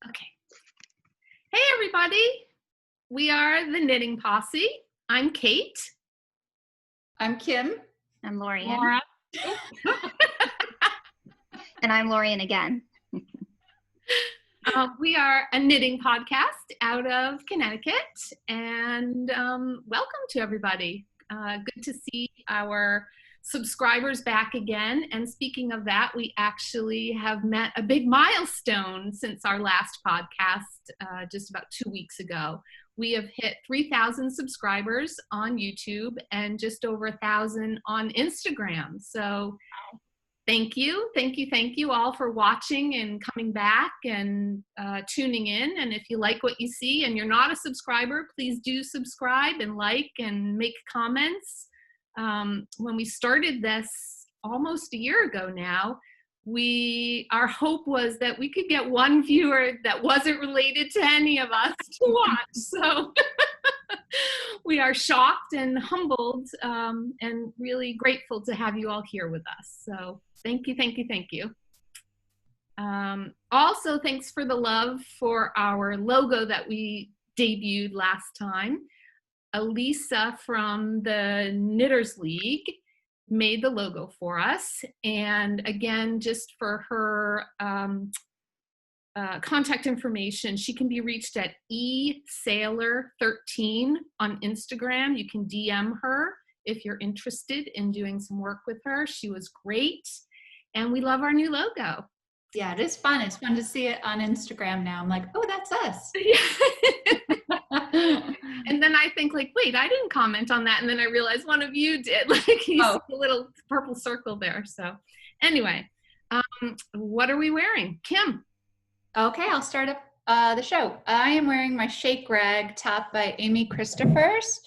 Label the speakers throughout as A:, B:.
A: Okay. Hey, everybody. We are the Knitting Posse. I'm Kate.
B: I'm Kim.
C: I'm LORIEN.
D: Laura.
C: And I'm LORIEN again.
A: We are a knitting podcast out of Connecticut, and welcome to everybody. Good to see our subscribers back again. And speaking of that, we actually have met a big milestone since our last podcast just about 2 weeks ago. We have hit 3,000 subscribers on YouTube and just over 1,000 on Instagram. So thank you all for watching and coming back and tuning in. And if you like what you see and you're not a subscriber, please do subscribe and like and make comments. When we started this almost a year ago now, our hope was that we could get one viewer that wasn't related to any of us to watch. So we are shocked and humbled and really grateful to have you all here with us. So thank you. Also, thanks for the love for our logo that we debuted last time. Elisa from the Knitters League made the logo for us. And again, just for her contact information, she can be reached at esailor13 on Instagram. You can DM her if you're interested in doing some work with her. She was great. And we love our new logo.
B: Yeah, it is fun. It's fun to see it on Instagram now. I'm like, oh, that's us.
A: And then I think like, wait, I didn't comment on that. And then I realized one of you did. Like you see a little purple circle there. So anyway, what are we wearing? Kim.
B: Okay, I'll start up the show. I am wearing my Shake Rag top by Amy Christophers.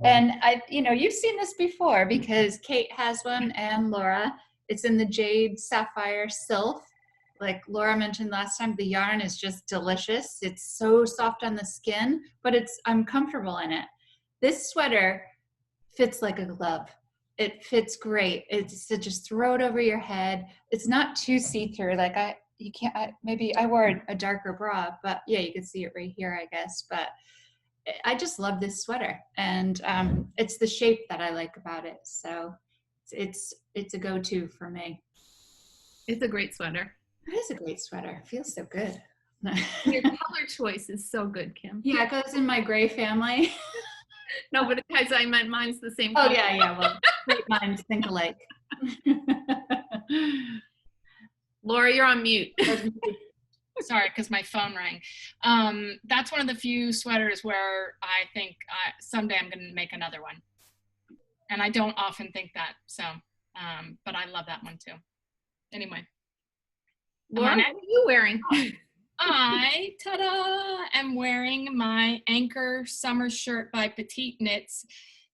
B: And you've seen this before because Kate has one and Laura. It's in the Jade Sapphire Silk. Like Laura mentioned last time, the yarn is just delicious. It's so soft on the skin, but I'm comfortable in it. This sweater fits like a glove. It fits great. It's to just throw it over your head. It's not too see-through. Like maybe I wore a darker bra, but yeah, you can see it right here, I guess. But I just love this sweater, and it's the shape that I like about it. So it's a go-to for me.
A: It's a great sweater.
B: It is a great sweater. It feels so good.
A: Your color choice is so good, Kim.
B: Yeah, it goes in my gray family.
A: No, but because I meant mine's the same
B: color.
A: color.
B: Yeah. Well, great minds think alike.
A: Laura, you're on mute.
D: Sorry, because my phone rang. That's one of the few sweaters where I think someday I'm going to make another one. And I don't often think that. So, but I love that one too. Anyway.
A: Laura, what are you wearing?
D: I, am wearing my Anchor summer shirt by Petite Knits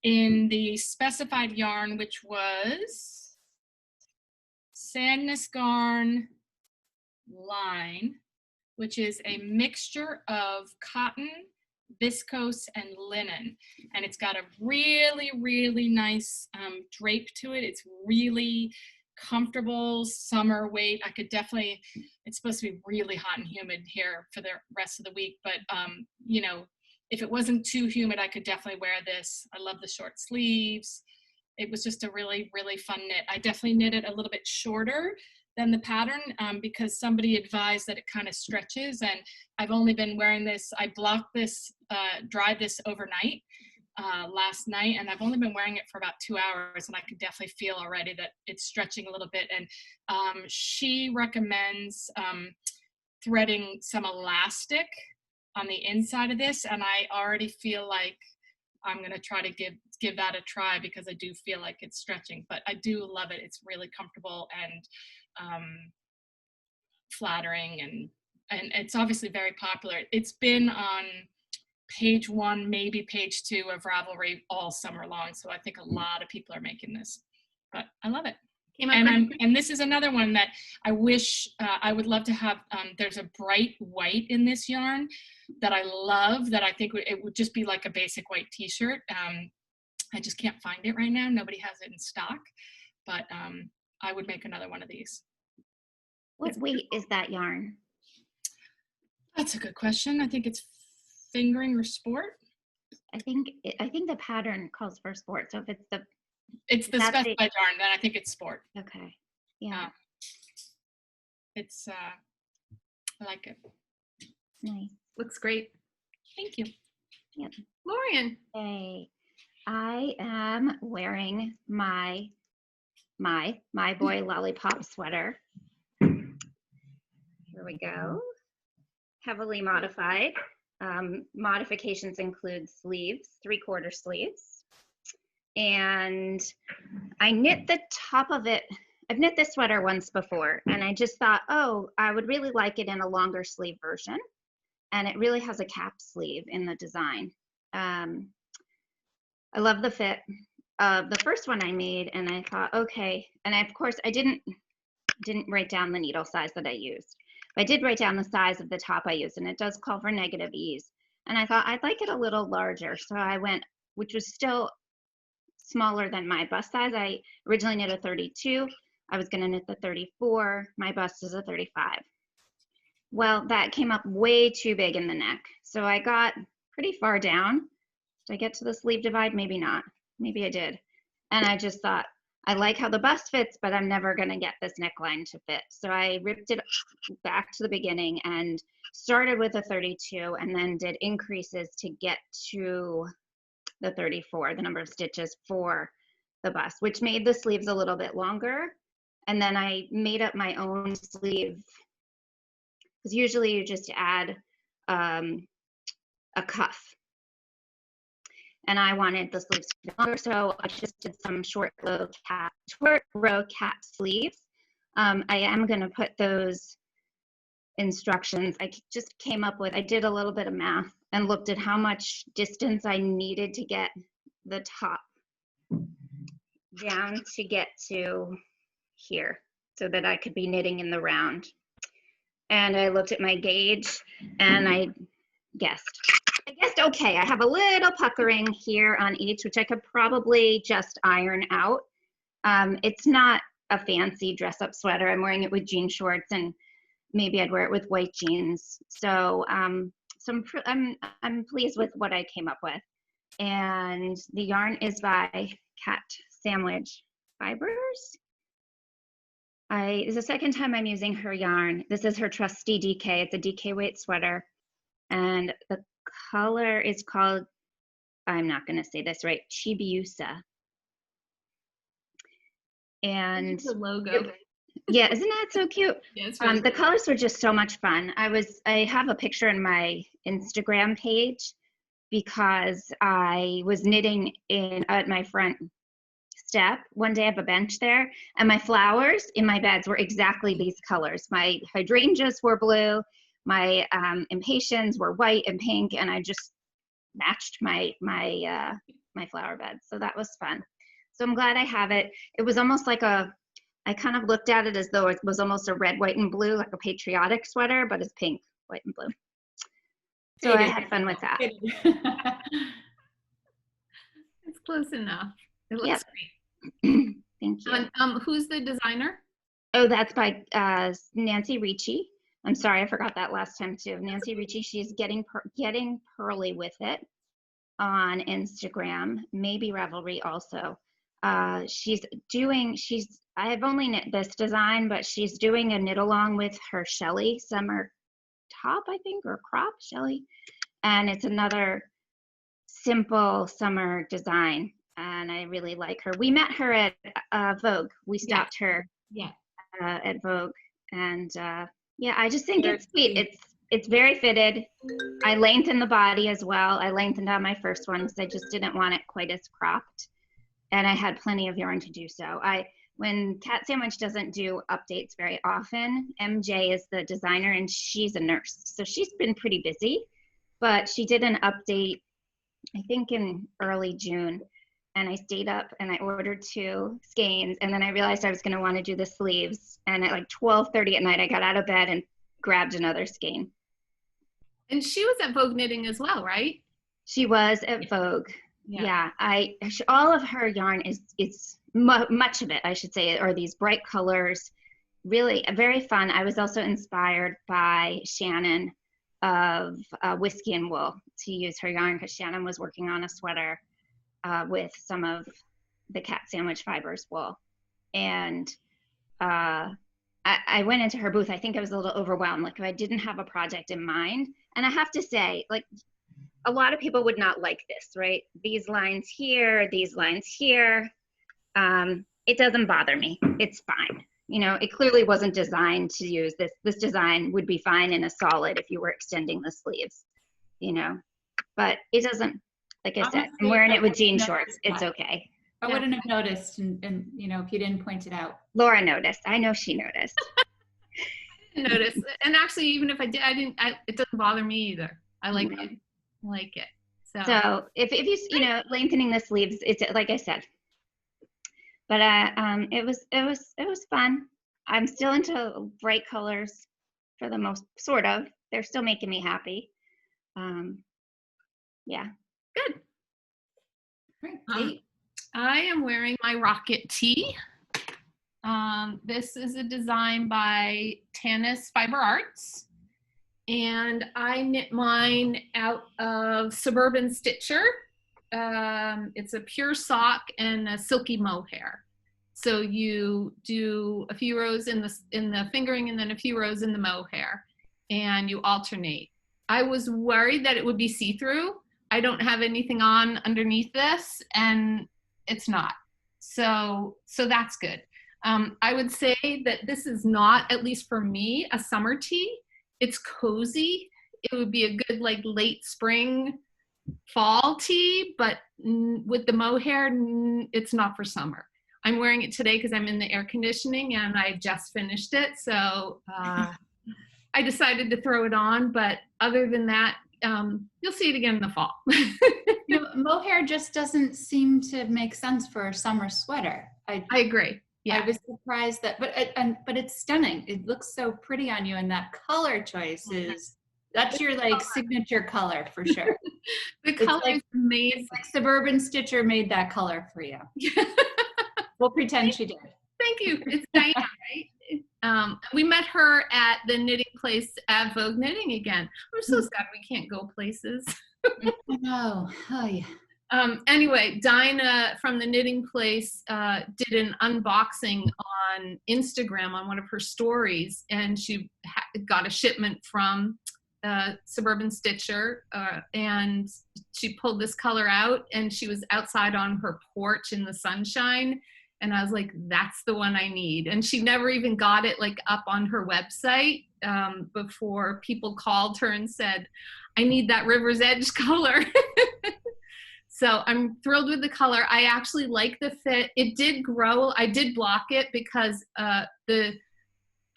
D: in the specified yarn, which was Sadness Garn Line, which is a mixture of cotton, viscose, and linen. And it's got a really, really nice drape to it. It's really comfortable summer weight. It's supposed to be really hot and humid here for the rest of the week, but if it wasn't too humid, I could definitely wear this. I love the short sleeves. It was just a really, really fun knit. I definitely knit it a little bit shorter than the pattern because somebody advised that it kind of stretches, and I've only been wearing this. I blocked this, dried this overnight last night, and I've only been wearing it for about 2 hours, and I could definitely feel already that it's stretching a little bit. And she recommends threading some elastic on the inside of this, and I already feel like I'm going to try to give that a try because I do feel like it's stretching, but I do love it. It's really comfortable and flattering, and it's obviously very popular. It's been on page 1, maybe page 2 of Ravelry all summer long. So I think a lot of people are making this, but I love it. And this is another one that I wish I would love to have. There's a bright white in this yarn that I love, that I think it would just be like a basic white t-shirt. I just can't find it right now. Nobody has it in stock, but I would make another one of these.
C: What weight is that yarn?
D: That's a good question. I think it's fingering or sport.
C: I think the pattern calls for sport. So if it's the
D: specified yarn, then I think it's sport.
C: okay, yeah,
D: It's I like it.
C: nice.
A: Looks great.
D: Thank you.
C: Yep.
A: Lorien.
C: Hey, I am wearing my boy Lollipop Sweater. Here we go. Heavily modified. Modifications include sleeves, 3/4 sleeves. And I knit the top of it. I've knit this sweater once before, and I just thought, oh, I would really like it in a longer sleeve version. And it really has a cap sleeve in the design. I love the fit of the first one I made, and I thought, okay. And of course, I didn't write down the needle size that I used. But I did write down the size of the top I used, and it does call for negative ease. And I thought I'd like it a little larger, so I went, which was still smaller than my bust size. I originally knit a 32. I was going to knit the 34. My bust is a 35. Well, that came up way too big in the neck. So I got pretty far down. Did I get to the sleeve divide? Maybe not. Maybe I did. And I just thought, I like how the bust fits, but I'm never going to get this neckline to fit. So I ripped it back to the beginning and started with a 32 and then did increases to get to the 34, the number of stitches for the bust, which made the sleeves a little bit longer. And then I made up my own sleeve, because usually you just add a cuff. And I wanted the sleeves to be longer, so I just did some short row cap sleeves. I am going to put those instructions. I just came up with, I did a little bit of math and looked at how much distance I needed to get the top down to get to here so that I could be knitting in the round. And I looked at my gauge and I guessed, okay, I have a little puckering here on each, which I could probably just iron out. It's not a fancy dress-up sweater. I'm wearing it with jean shorts, and maybe I'd wear it with white jeans. So, I'm pleased with what I came up with. And the yarn is by Cat Sandwich Fibers. It's the second time I'm using her yarn. This is her trusty DK. It's a DK weight sweater. And the color is called, I'm not going to say this right, Chibiusa. And
A: the logo.
C: Yeah, isn't that so cute?
A: Yeah, it's really
C: the colors were just so much fun. I have a picture in my Instagram page because I was knitting at my front step. One day I have a bench there, and my flowers in my beds were exactly these colors. My hydrangeas were blue, my impatiens were white and pink, and I just matched my flower bed. So that was fun. So I'm glad I have it. It was almost like I kind of looked at it as though it was almost a red, white, and blue, like a patriotic sweater, but it's pink, white, and blue. So I had fun with that.
A: It's close enough. It looks
C: Yep.
A: great.
C: Thank you.
A: Who's the designer?
C: Oh, that's by Nancy Ricci. I'm sorry, I forgot that last time too. Nancy Ricci, she's getting pearly with it on Instagram, maybe Ravelry also. I've only knit this design, but she's doing a knit along with her Shelly summer top, I think, or crop Shelly. And it's another simple summer design. And I really like her. We met her at Vogue. We stopped her at Vogue. And yeah, I just think it's sweet. It's very fitted. I lengthened the body as well. I lengthened on my first one because I just didn't want it quite as cropped. And I had plenty of yarn to do so. When Cat Sandwich doesn't do updates very often, MJ is the designer and she's a nurse. So she's been pretty busy, but she did an update, I think in early June. And I stayed up and I ordered 2 skeins, and then I realized I was going to want to do the sleeves. And at like 12:30 at night, I got out of bed and grabbed another skein.
A: And she was at Vogue Knitting as well, right?
C: She was at Vogue. Yeah. All of her yarn is much of it, I should say, are these bright colors, really very fun. I was also inspired by Shannon whiskey and wool to use her yarn, because Shannon was working on a sweater with some of the cat sandwich fibers wool. And I went into her booth. I think I was a little overwhelmed, like if I didn't have a project in mind. And I have to say, like, a lot of people would not like this, right? These lines here, these lines here. It doesn't bother me. It's fine. You know, it clearly wasn't designed to use this. This design would be fine in a solid if you were extending the sleeves, you know, but it doesn't, like I said, I'm wearing it with jean shorts. It's okay.
B: I wouldn't have noticed, and you know, if you didn't point it out.
C: Laura noticed. I know she noticed.
A: I didn't notice. And actually, even if I did, it doesn't bother me either. I like it. I like it.
C: So if you know, lengthening the sleeves, it's like I said. But it was fun. I'm still into bright colors for the most, sort of. They're still making me happy. Yeah.
A: Good.
B: Great.
A: I am wearing my rocket tee. This is a design by Tanis Fiber Arts. And I knit mine out of Suburban Stitcher. It's a pure sock and a silky mohair. So you do a few rows in the fingering and then a few rows in the mohair, and you alternate. I was worried that it would be see-through. I don't have anything on underneath this, and it's not. So that's good. I would say that this is not, at least for me, a summer tee. It's cozy. It would be a good like late spring, fall tee, but with the mohair, it's not for summer. I'm wearing it today because I'm in the air conditioning and I just finished it. So I decided to throw it on, but other than that, you'll see it again in the fall.
B: You know, mohair just doesn't seem to make sense for a summer sweater.
A: I agree. Yeah.
B: I was surprised that, but it's stunning. It looks so pretty on you, and that color choice that's your like signature color for sure.
A: The color is amazing.
B: It's like Suburban Stitcher made that color for you. We'll pretend she did.
A: Thank you. It's Diana, right? We met her at the knitting place at Vogue Knitting again. I'm so sad we can't go places.
B: I know. Oh, yeah.
A: Anyway, Dinah from the knitting place did an unboxing on Instagram on one of her stories, and she got a shipment from Suburban Stitcher, and she pulled this color out, and she was outside on her porch in the sunshine, and I was like, that's the one I need. And she never even got it like up on her website before people called her and said, I need that River's Edge color. So I'm thrilled with the color. I actually like the fit. It did grow. I did block it because the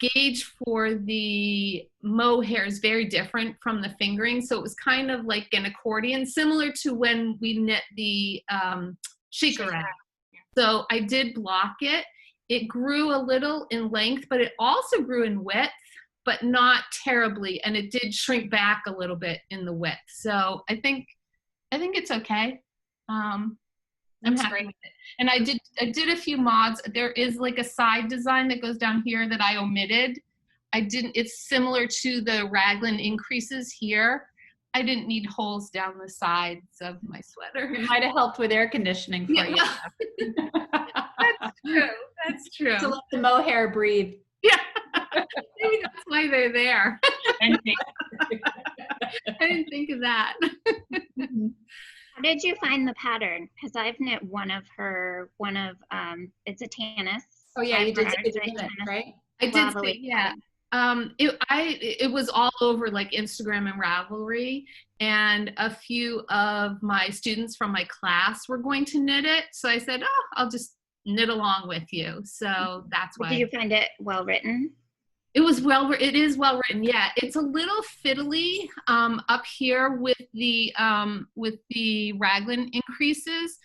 A: gauge for the mohair is very different from the fingering. So it was kind of like an accordion, similar to when we knit the shaker rag. So I did block it. It grew a little in length, but it also grew in width, but not terribly. And it did shrink back a little bit in the width. So I think it's okay. I'm happy with it. And I did a few mods. There is like a side design that goes down here that I omitted. It's similar to the raglan increases here. I didn't need holes down the sides of my sweater.
B: It might have helped with air conditioning for you.
A: That's true. That's true.
B: To let the mohair breathe.
A: Yeah. Maybe that's why they're there. I didn't think of that.
C: How did you find the pattern? Because I've knit it's a Tanis.
B: Oh yeah, you did it, right?
A: I did say, yeah. It was all over like Instagram and Ravelry, and a few of my students from my class were going to knit it. So I said, oh, I'll just knit along with you. So that's why.
C: Did you find it well written?
A: It is well written. Yeah, it's a little fiddly up here with the raglan increases,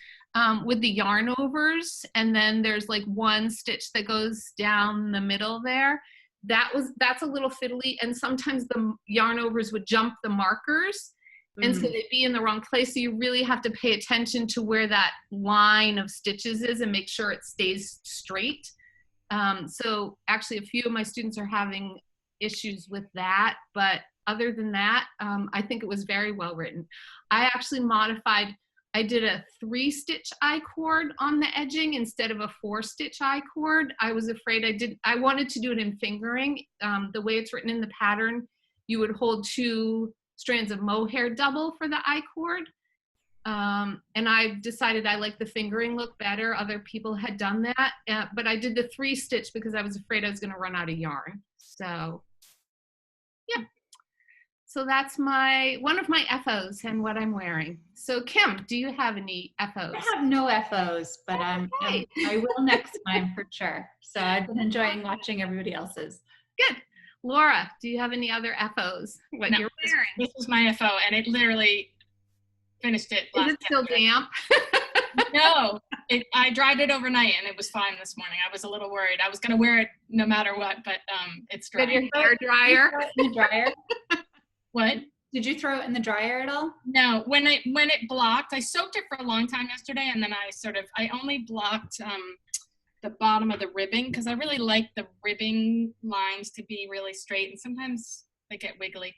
A: with the yarn overs, and then there's like one stitch that goes down the middle there. That's a little fiddly, and sometimes the yarn overs would jump the markers, and so they'd be in the wrong place. So you really have to pay attention to where that line of stitches is and make sure it stays straight. So actually a few of my students are having issues with that, but other than that, I think it was very well written. I actually modified, I did a 3-stitch I-cord on the edging instead of a 4-stitch I-cord. I was afraid I wanted to do it in fingering. The way it's written in the pattern, you would hold 2 strands of mohair double for the I-cord. And I decided I like the fingering look better. Other people had done that, but I did the 3-stitch because I was afraid I was going to run out of yarn. So yeah, so that's one of my FOs and what I'm wearing. So Kim, do you have any FOs?
B: I have no FOs, but
A: Okay.
B: I will next time for sure. So I've been enjoying watching everybody else's.
A: Good. Laura, do you have any other FOs? What
D: No,
A: you're wearing?
D: This was my FO, and it literally finished it last
A: Is it still
D: yesterday.
A: damp?
D: No, I dried it overnight and it was fine this morning. I was a little worried. I was going to wear it no matter what, but it's dry.
A: Did your hair dryer?
B: Did you throw it in the dryer?
D: What?
B: Did you throw it in the dryer at all?
D: No, when it blocked, I soaked it for a long time yesterday, and then I only blocked the bottom of the ribbing because I really like the ribbing lines to be really straight, and sometimes they get wiggly.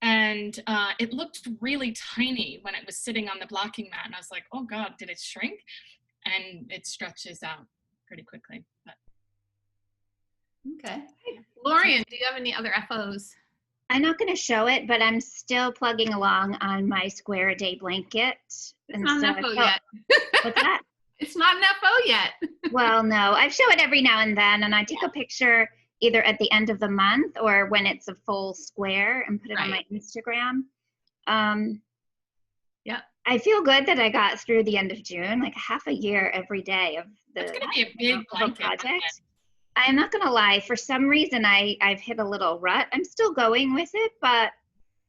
D: And it looked really tiny when it was sitting on the blocking mat, and I was like, oh God, did it shrink? And it stretches out pretty quickly. But.
B: Okay.
A: Lorien, do you have any other FOs?
C: I'm not going to show it, but I'm still plugging along on my square a day blanket.
A: It's not an FO
C: I
A: yet.
C: What's that?
A: It's not an FO yet.
C: Well, no, I show it every now and then, and I take a picture either at the end of the month or when it's a full square and put it on my Instagram.
A: Yeah.
C: I feel good that I got through the end of June, like half a year every day of
D: That's going to be a big blanket.
C: project. I'm not going to lie, for some reason I've hit a little rut. I'm still going with it, but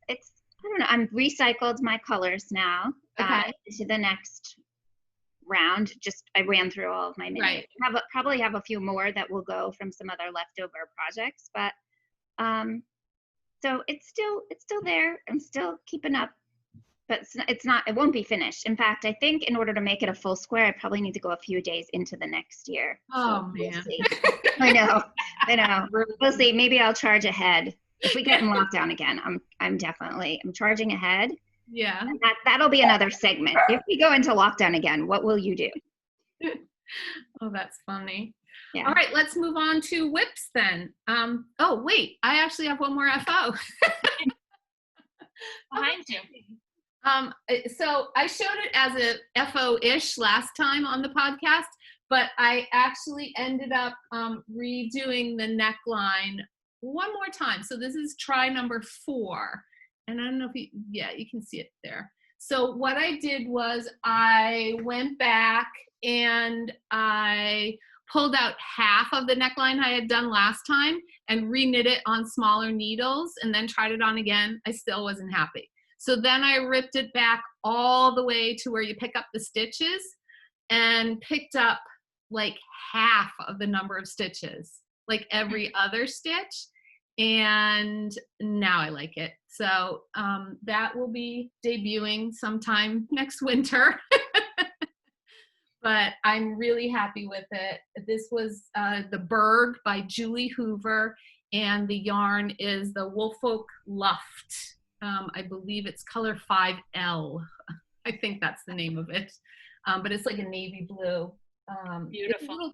C: I don't know, I'm recycled my colors now to the next round. I ran through all of my minis.
A: Right.
C: Probably have a few more that will go from some other leftover projects, but so it's still there. I'm still keeping up, but it won't be finished. In fact, I think in order to make it a full square, I probably need to go a few days into the next year.
A: Oh,
C: so
A: man.
C: We'll see. I know. We'll see. Maybe I'll charge ahead. If we get in lockdown again, I'm charging ahead.
A: Yeah.
C: And that'll be another segment. If we go into lockdown again, what will you do?
A: Oh, that's funny.
C: Yeah.
A: All right, let's move on to whips then. Oh, wait, I actually have one more FO.
D: Behind you.
A: So I showed it as a FO-ish last time on the podcast, but I actually ended up redoing the neckline one more time. So this is try number 4. And I don't know if you can see it there. So what I did was I went back and I pulled out half of the neckline I had done last time and reknit it on smaller needles and then tried it on again. I still wasn't happy. So then I ripped it back all the way to where you pick up the stitches and picked up like half of the number of stitches, like every other stitch. And now I like it. So that will be debuting sometime next winter. But I'm really happy with it. This was the Berg by Julie Hoover, and the yarn is the Woolfolk Luft. I believe it's color 5L. I think that's the name of it. But it's like a navy blue.
D: Beautiful.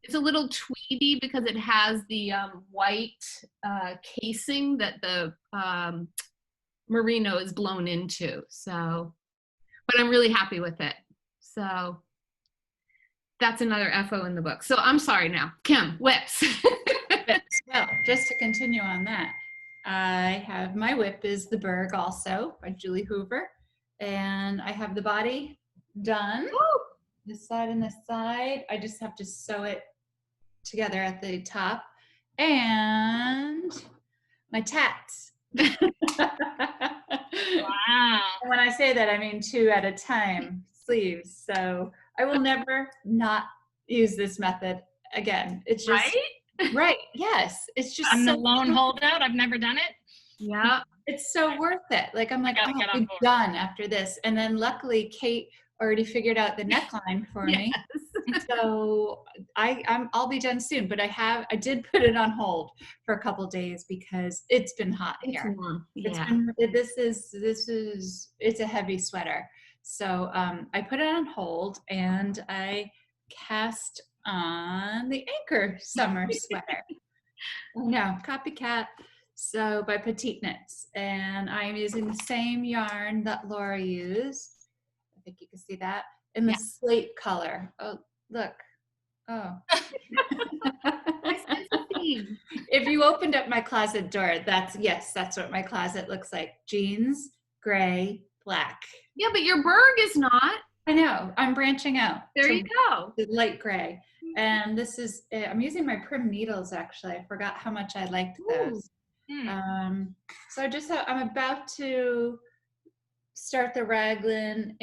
A: It's a little tweedy because it has the white casing that the merino is blown into. So, but I'm really happy with it. So that's another FO in the book. So I'm sorry now. Kim, whips.
B: Well, just to continue on that, I have my whip is the Berg also by Julie Hoover. And I have the body done.
A: Woo!
B: This side and this side. I just have to sew it together at the top. And my tats.
D: Wow.
B: And when I say that, I mean 2 at a time sleeves. So I will never not use this method again. It's just right. Yes. It's just
D: I'm
B: so
D: the lone holdout. I've never done it.
A: Yeah.
B: it's so worth it. Like I'm like,
D: gotta
B: oh,
D: get on
B: I'm
D: board.
B: done after this. And then luckily Kate already figured out the neckline for me. So I'll be done soon, but I did put it on hold for a couple days because it's been hot here.
A: Yeah.
B: It's a heavy sweater. So I put it on hold and I cast on the Anchor summer sweater. No, copycat. So by Petite Knits, and I'm using the same yarn that Laura used. I think you can see that in the slate color. Oh, look. Oh. If you opened up my closet door, that's what my closet looks like. Jeans, gray, black.
A: Yeah, but your Berg is not.
B: I know. I'm branching out.
A: There you go.
B: The light gray. And this is, I'm using my Prim needles actually. I forgot how much I liked those. So I'm about to start the raglan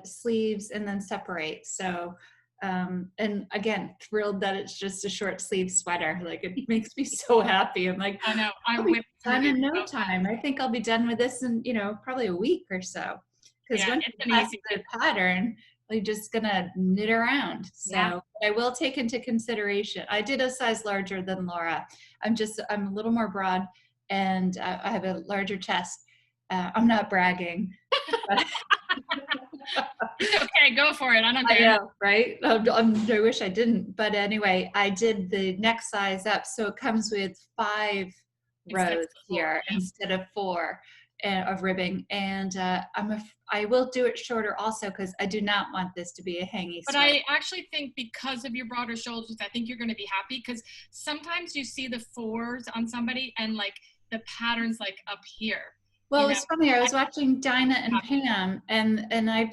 B: sleeves and then separate. So, and again, thrilled that it's just a short sleeve sweater. Like it makes me so happy. I'm like,
D: I know.
B: I'll be done in no time. I think I'll be done with this in, probably a week or so. Because once you pass the pattern, we're just gonna knit around. So I will take into consideration. I did a size larger than Laura. I'm a little more broad, and I have a larger chest. I'm not bragging.
D: Okay, go for it. I don't care.
B: I know, right? I wish I didn't. But anyway, I did the next size up, so it comes with 5 rows here instead of 4 of ribbing. And I will do it shorter also because I do not want this to be a hangy
D: But
B: sweater.
D: I actually think because of your broader shoulders, I think you're going to be happy because sometimes you see the 4s on somebody and like the pattern's like up here.
B: Well, it's funny. I was watching Dinah and Pam, and I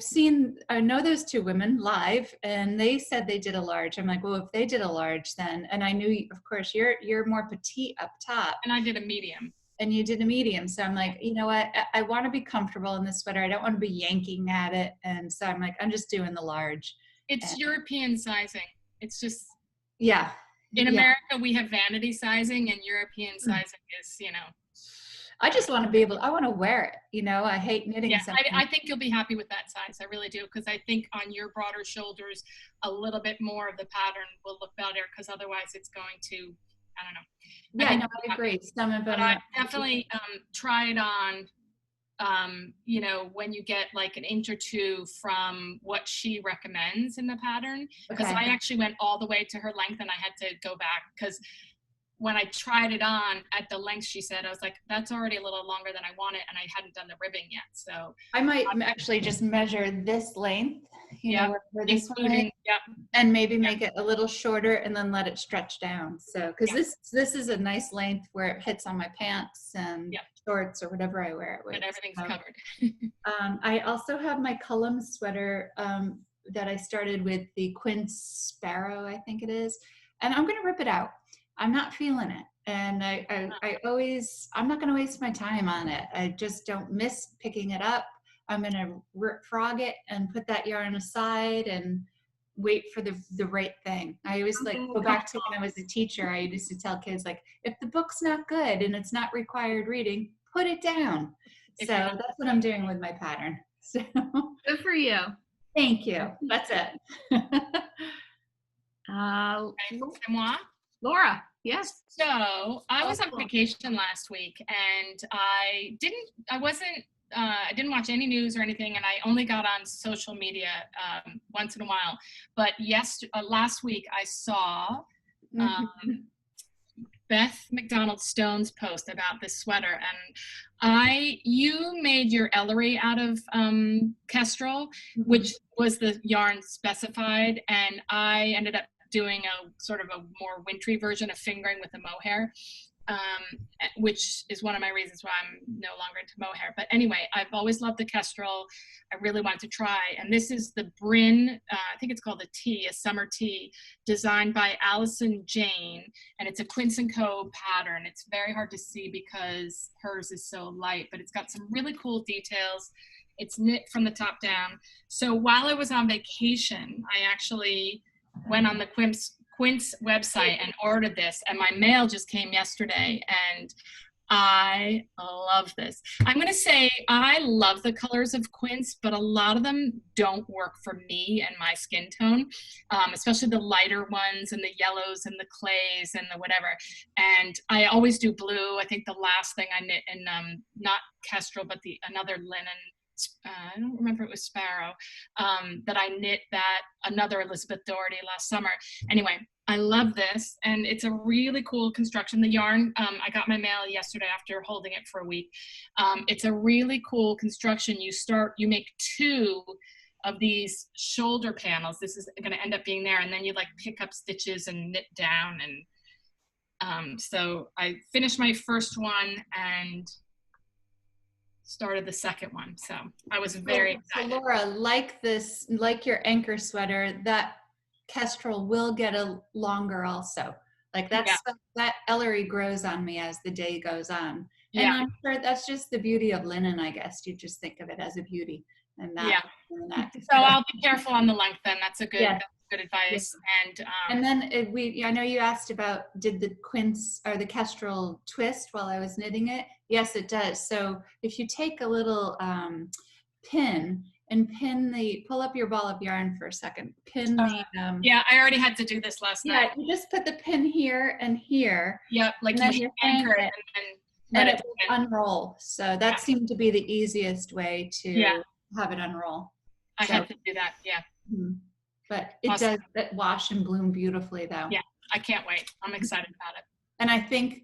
B: know those 2 women live, and they said they did a large. I'm like, well, if they did a large, then, and I knew, of course, you're more petite up top,
D: and I did a medium,
B: and you did a medium. So I'm like, you know what? I want to be comfortable in this sweater. I don't want to be yanking at it, and so I'm like, I'm just doing the large.
D: It's European sizing. It's just
B: in
D: America we have vanity sizing, and European sizing is
B: I just want to be able, I want to wear it. I hate knitting something.
D: I think you'll be happy with that size. I really do. Because I think on your broader shoulders, a little bit more of the pattern will look better because otherwise it's going to, I don't know.
B: Yeah, I agree. Some of them.
D: But I definitely try it on, when you get like an inch or 2 from what she recommends in the pattern. Because I actually went all the way to her length and I had to go back because when I tried it on at the length she said, I was like, that's already a little longer than I wanted, and I hadn't done the ribbing yet. So
B: I might actually just measure this length, where this one is, and maybe make it a little shorter and then let it stretch down. So, because this is a nice length where it hits on my pants and shorts or whatever I wear it with.
D: And everything's covered.
B: I also have my Cullum sweater that I started with the Quince Sparrow, I think it is, and I'm going to rip it out. I'm not feeling it. And I'm not going to waste my time on it. I just don't miss picking it up. I'm going to frog it and put that yarn aside and wait for the right thing. I always go back to when I was a teacher. I used to tell kids, like, if the book's not good and it's not required reading, put it down. So that's what I'm doing with my pattern. So
A: good for you.
B: Thank you. That's it.
A: Laura, yes.
D: So I was on vacation last week and I didn't watch any news or anything, and I only got on social media once in a while. But last week I saw Beth McDonald Stone's post about this sweater, and you made your Ellery out of Kestrel, which was the yarn specified, and I ended up doing a sort of a more wintry version of fingering with the mohair, which is one of my reasons why I'm no longer into mohair. But anyway, I've always loved the Kestrel. I really wanted to try. And this is the Bryn, I think it's called the Tea, a summer tea, designed by Allison Jane. And it's a Quince & Co. pattern. It's very hard to see because hers is so light, but it's got some really cool details. It's knit from the top down. So while I was on vacation, I actually went on the Quince website and ordered this, and my mail just came yesterday, and I love this. I'm going to say I love the colors of quince, but a lot of them don't work for me and my skin tone, especially the lighter ones and the yellows and the clays and the whatever. And I always do blue. I think the last thing I knit in, not Kestrel, but another linen, I don't remember, it was Sparrow, that I knit that another Elizabeth Doherty last summer. Anyway, I love this, and it's a really cool construction. The yarn, I got my mail yesterday after holding it for a week. It's a really cool construction. You make 2 of these shoulder panels. This is going to end up being there, and then you like pick up stitches and knit down. And so I finished my first one and started the second one. So I was very excited.
B: So Laura, like your anchor sweater, that Kestrel will get a longer also. Like that Ellery grows on me as the day goes on. And I'm sure that's just the beauty of linen, I guess. You just think of it as a beauty. And that,
D: so I'll be careful on the length then. That's a good, that's good advice.
B: And then I know you asked about, did the quince or the Kestrel twist while I was knitting it? Yes, it does. So if you take a little pin and pull up your ball of yarn for a second, pin the
D: I already had to do this last night.
B: You just put the pin here and here.
D: Yep, like
B: you
D: anchor it
B: and it will unroll. So that seemed to be the easiest way to have it unroll.
D: I had to do that,
B: But it does wash and bloom beautifully though.
D: Yeah, I can't wait. I'm excited about it.
B: And I think,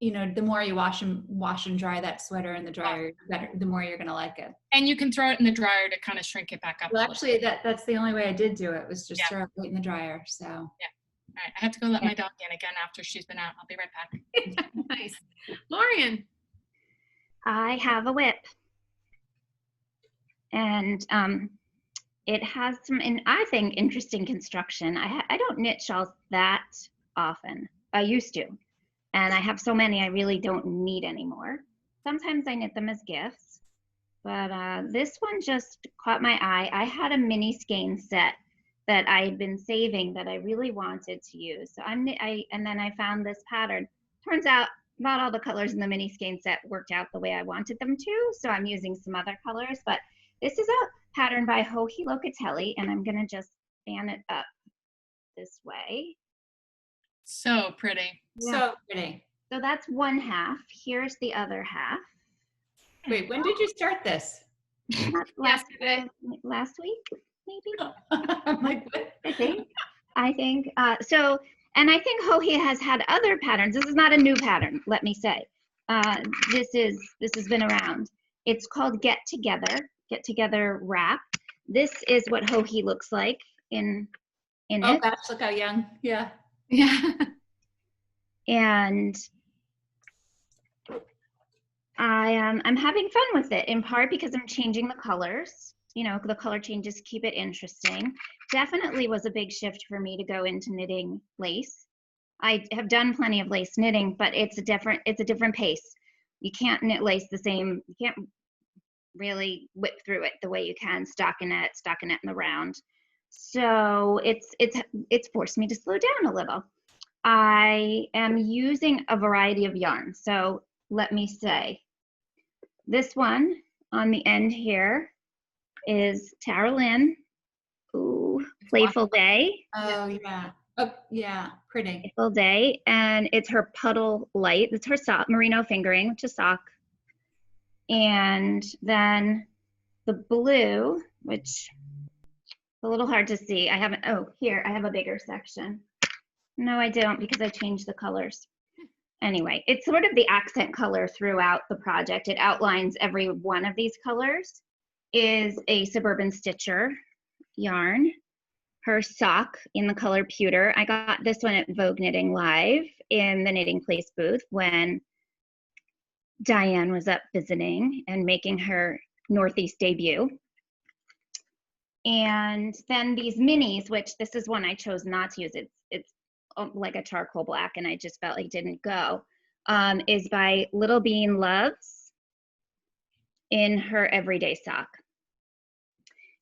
B: the more you wash and dry that sweater in the dryer, the more you're going to like it. And
D: you can throw it in the dryer to kind of shrink it back up.
B: Well, actually, that's the only way I did do it, was just throw it in the dryer. So.
D: Yeah. All right. I have to go let my dog in again after she's been out. I'll be right back.
A: Nice. Lorien.
C: I have a whip. And it has some, I think, interesting construction. I don't knit shawls that often. I used to. And I have so many I really don't need anymore. Sometimes I knit them as gifts. But this one just caught my eye. I had a mini skein set that I had been saving that I really wanted to use. So and then I found this pattern. Turns out not all the colors in the mini skein set worked out the way I wanted them to. So I'm using some other colors. But this is a pattern by Joji Locatelli, and I'm going to just fan it up this way.
D: So pretty.
B: So pretty.
C: So that's one half. Here's the other half.
B: Wait, when did you start this?
C: Last week, maybe?
B: I'm like, what?
C: I think. So, and I think Joji has had other patterns. This is not a new pattern, let me say. This has been around. It's called Get Together Wrap. This is what Joji looks like in it.
B: Oh gosh, look how young. Yeah.
A: Yeah.
C: And I'm having fun with it, in part because I'm changing the colors. The color changes keep it interesting. Definitely was a big shift for me to go into knitting lace. I have done plenty of lace knitting, but it's a different pace. You can't knit lace the same. You can't really whip through it the way you can stockinette in the round. So it's forced me to slow down a little. I am using a variety of yarns. So let me say, this one on the end here is Tara Lynn. Ooh, Playful Day.
B: Oh yeah. Oh yeah, pretty.
C: Playful Day, and it's her Puddle Light. It's her sock, Merino fingering, which is sock. And then the blue, which is a little hard to see. I have a bigger section. No, I don't, because I changed the colors. Anyway, it's sort of the accent color throughout the project. It outlines every one of these colors. Is a Suburban Stitcher yarn. Her sock in the color Pewter. I got this one at Vogue Knitting Live in the Knitting Place booth when Diane was up visiting and making her Northeast debut. And then these minis, which this is one I chose not to use. It's like a charcoal black, and I just felt like didn't go, is by Little Bean Loves in her Everyday Sock.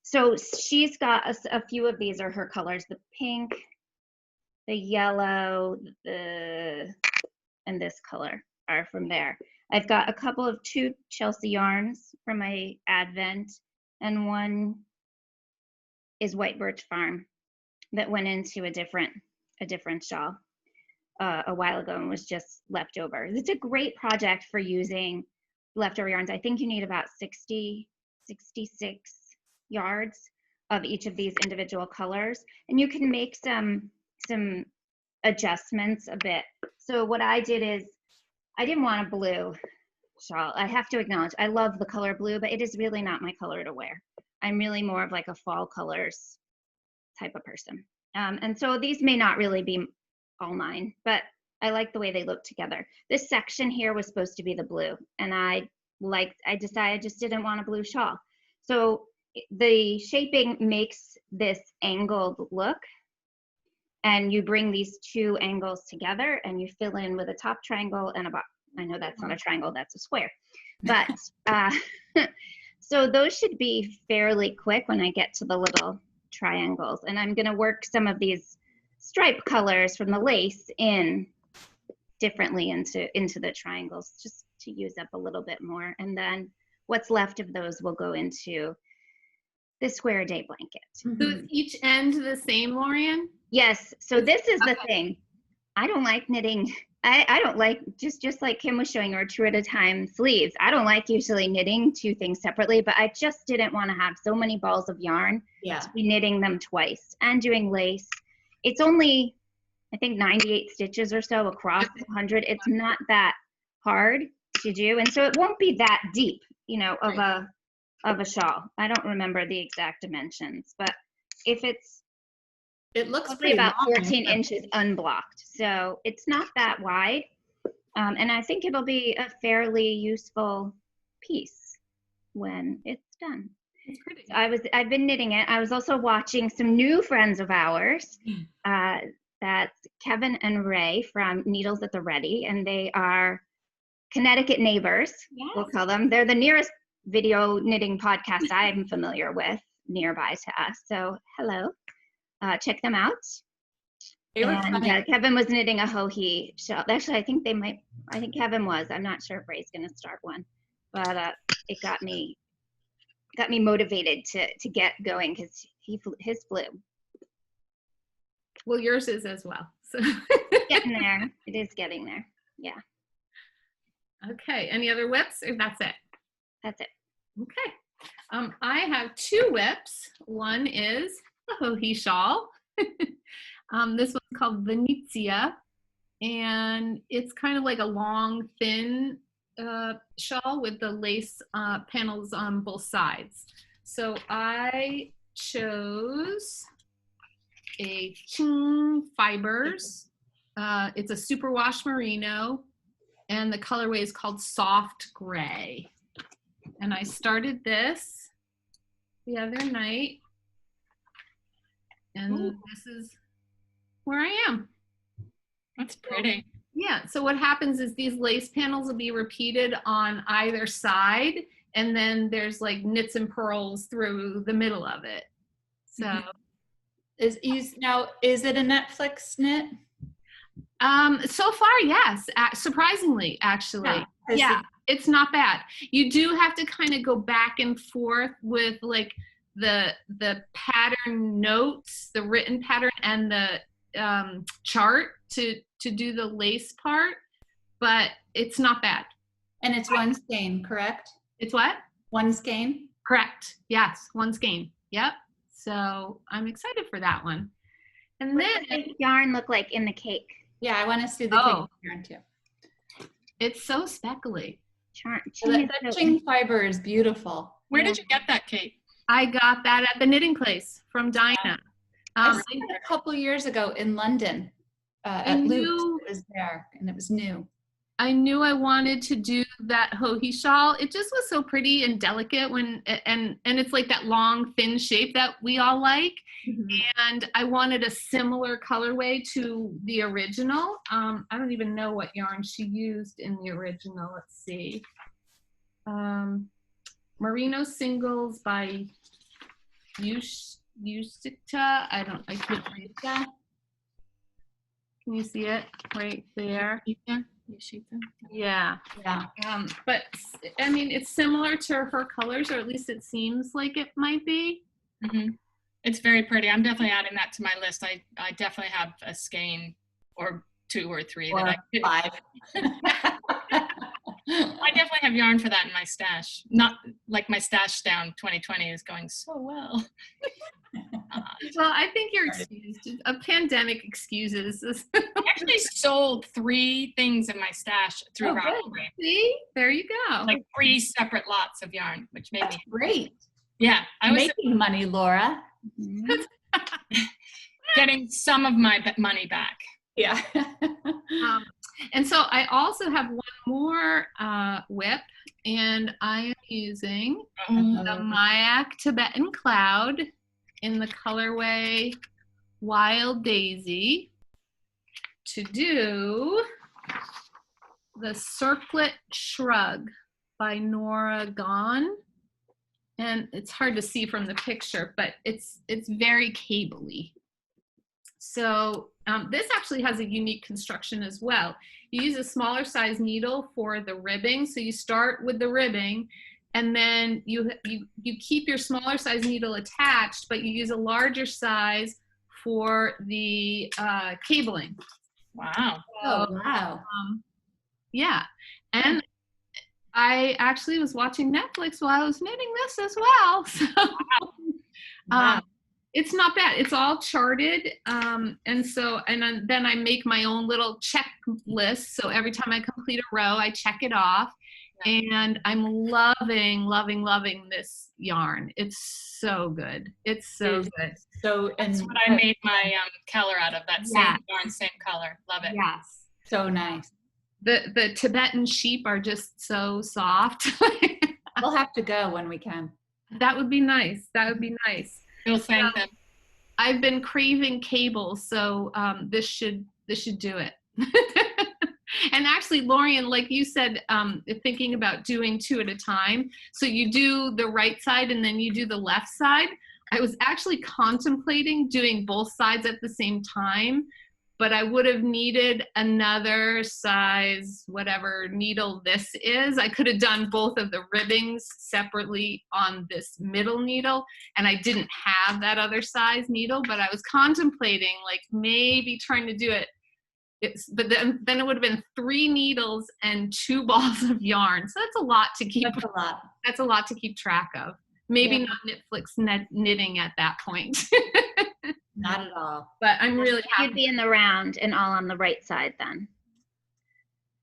C: So she's got a few of these are her colors: the pink, the yellow, and this color are from there. I've got a couple of 2 Chelsea yarns from my Advent, and one is White Birch Farm that went into a different shawl a while ago and was just left over. It's a great project for using leftover yarns. I think you need about 66 yards of each of these individual colors, and you can make some adjustments a bit. So what I did is, I didn't want a blue shawl. I have to acknowledge, I love the color blue, but it is really not my color to wear. I'm really more of like a fall colors type of person. And so these may not really be all mine, but I like the way they look together. This section here was supposed to be the blue, and I decided I just didn't want a blue shawl. So the shaping makes this angled look, and you bring these 2 angles together and you fill in with a top triangle and a bottom. I know that's not a triangle, that's a square. But so those should be fairly quick when I get to the little triangles. And I'm gonna work some of these stripe colors from the lace in differently into the triangles, just to use up a little bit more. And then what's left of those will go into the square day blanket.
A: So is each end the same, Lorien?
C: Yes, so this is the thing. I don't like knitting. I don't like, just like Kim was showing, or 2 at a time sleeves. I don't like usually knitting 2 things separately, but I just didn't want to have so many balls of yarn to be knitting them twice and doing lace. It's only, I think, 98 stitches or so across 100. It's not that hard to do, and so it won't be that deep, you know, of a shawl. I don't remember the exact dimensions, but if
B: It looks
C: probably
B: pretty
C: about
B: long.
C: 14 inches unblocked, so it's not that wide, and I think it'll be a fairly useful piece when it's done.
A: It's pretty.
C: So I've been knitting it. I was also watching some new friends of ours. That's Kevin and Ray from Needles at the Ready, and they are Connecticut neighbors, we'll call them. They're the nearest video knitting podcast I'm familiar with nearby to us. So hello, check them out.
B: They were
C: And
B: funny.
C: Kevin was knitting a Hohi shawl. Actually, I think Kevin was. I'm not sure if Ray's gonna start one, but it got me motivated to get going because his flew.
A: Well, yours is as well. So
C: Getting there. It is getting there. Yeah.
A: Okay. Any other whips, or that's it?
C: That's it.
A: Okay. I have 2 whips. One is a Hohi shawl. This one's called Venezia, and it's kind of like a long, thin shawl with the lace panels on both sides. So I chose a Ching Fibers. It's a superwash merino, and the colorway is called Soft Gray. And I started this the other night, and this is where I am.
D: That's pretty.
A: Yeah, so what happens is these lace panels will be repeated on either side, and then there's like knits and purls through the middle of it. So
B: Is it a Netflix knit?
A: so far, yes, surprisingly, actually. Yeah, it's not bad. You do have to kind of go back and forth with like the pattern notes, the written pattern, and the chart to do the lace part, but it's not bad.
B: And it's one skein, correct?
A: It's what?
B: One skein?
A: Correct. Yes, one skein. Yep. So I'm excited for that one. And
C: What
A: then
C: does the yarn look like in the cake?
B: Yeah, I want to see the cake yarn too.
A: it's so speckly.
B: That Ching fiber is beautiful.
D: Where did you get that, Kate?
A: I got that at the knitting place from Dinah.
B: I saw it a couple years ago in London at Luke's. It was there, and it was new.
A: I knew I wanted to do that Hohi shawl. It just was so pretty and delicate and it's like that long, thin shape that we all like. And I wanted a similar colorway to the original. I don't even know what yarn she used in the original. Let's see. Merino Singles by Yusita. I can't read that. Can you see it right there?
D: Yeah. Yoshita.
A: Yeah.
B: Yeah.
A: But I mean, it's similar to her colors, or at least it seems like it might be.
D: It's very pretty. I'm definitely adding that to my list. I definitely have a skein or 2 or 3
B: Or
D: that I
B: 5.
D: I definitely have yarn for that in my stash. Not like my stash down 2020 is going so well.
A: Well, I think you're excused. A pandemic excuses.
D: I actually sold 3 things in my stash through
B: Oh,
D: Ravelry.
A: See, there you go.
D: Like 3 separate lots of yarn, which made
B: That's
D: me
B: great.
D: yeah. I was
B: Making money, Laura.
D: getting some of my money back.
B: Yeah.
A: And so I also have one more whip, and I am using the Mayak Tibetan Cloud in the colorway Wild Daisy to do the Circlet Shrug by Nora Gone. And it's hard to see from the picture, but it's very cable-y. So this actually has a unique construction as well. You use a smaller size needle for the ribbing. So you start with the ribbing, and then you keep your smaller size needle attached, but you use a larger size for the cabling.
D: Wow.
B: Oh, wow.
A: Yeah. And I actually was watching Netflix while I was knitting this as well. So
B: Wow.
A: it's not bad. It's all charted. And then I make my own little checklist. So every time I complete a row, I check it off. And I'm loving, loving, loving this yarn. It's so good. It's so good.
B: So, and
D: That's what I made my color out of, that same yarn, same color. Love it.
A: Yes.
B: so nice.
A: The Tibetan sheep are just so soft.
B: We'll have to go when we can.
A: That would be nice. That would be nice.
D: You'll thank them.
A: I've been craving cables, so this should do it. And actually, Lorien, like you said, thinking about doing 2 at a time. So you do the right side and then you do the left side. I was actually contemplating doing both sides at the same time, but I would have needed another size, whatever needle this is. I could have done both of the ribbings separately on this middle needle, and I didn't have that other size needle, but I was contemplating like maybe trying to do it. But then it would have been 3 needles and 2 balls of yarn. So that's a lot to keep.
B: That's a lot.
A: That's a lot to keep track of. Maybe not Netflix knitting at that point.
B: Not at all.
A: But I'm really happy.
C: You'd be in the round and all on the right side then.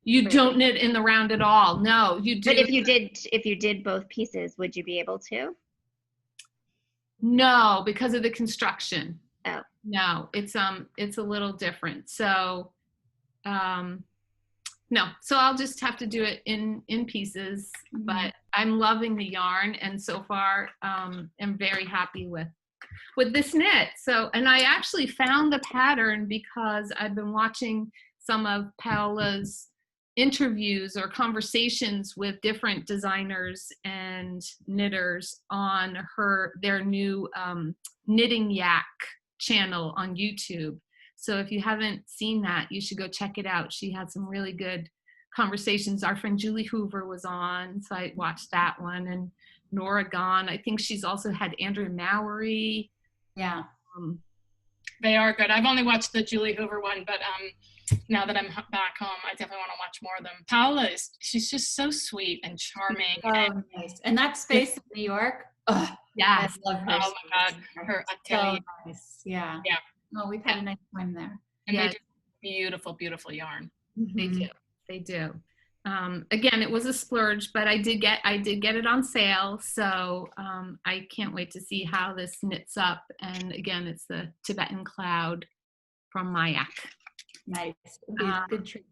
A: You don't knit in the round at all. No, you do.
C: But if you did both pieces, would you be able to?
A: No, because of the construction.
C: Oh.
A: No, it's a little different. So no, so I'll just have to do it in pieces, but I'm loving the yarn, and so far am very happy with this knit. So, and I actually found the pattern because I've been watching some of Paola's interviews or conversations with different designers and knitters on their new Knitting Yak channel on YouTube. So if you haven't seen that, you should go check it out. She had some really good conversations. Our friend Julie Hoover was on, so I watched that one. And Nora Gone, I think she's also had Andrea Mallory.
B: Yeah.
D: They are good. I've only watched the Julie Hoover one, but now that I'm back home, I definitely want to watch more of them. Paola she's just so sweet and charming.
B: Oh, nice. And that space in New York. Oh,
A: yes.
B: I love her.
D: Oh my God, her atelier.
B: So nice. Yeah.
D: Yeah.
B: Oh, we've had a nice time there.
D: And they do beautiful, beautiful yarn.
A: They do. They do. Again, it was a splurge, but I did get it on sale. So I can't wait to see how this knits up. And again, it's the Tibetan Cloud from Mayak.
B: Nice. It'll be a good treat.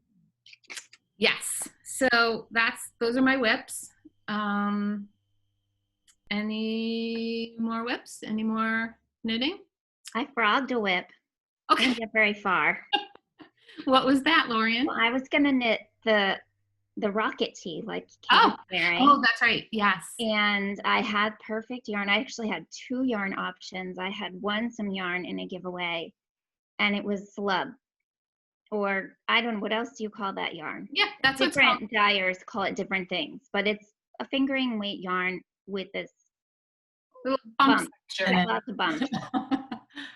A: Yes. So those are my whips. Any more whips? Any more knitting?
C: I frogged a whip.
A: Okay.
C: Didn't get very far.
A: What was that, Lorien?
C: Well, I was gonna knit the rocket tee like Kate was wearing.
A: Oh, that's right. Yes.
C: And I had perfect yarn. I actually had 2 yarn options. I had won some yarn in a giveaway, and it was slub or I don't know, what else do you call that yarn?
A: Yeah, that's what's called.
C: Different dyers call it different things, but it's a fingering weight yarn with this
A: Little bumps.
C: bump,
D: Sure.
C: lots of bumps.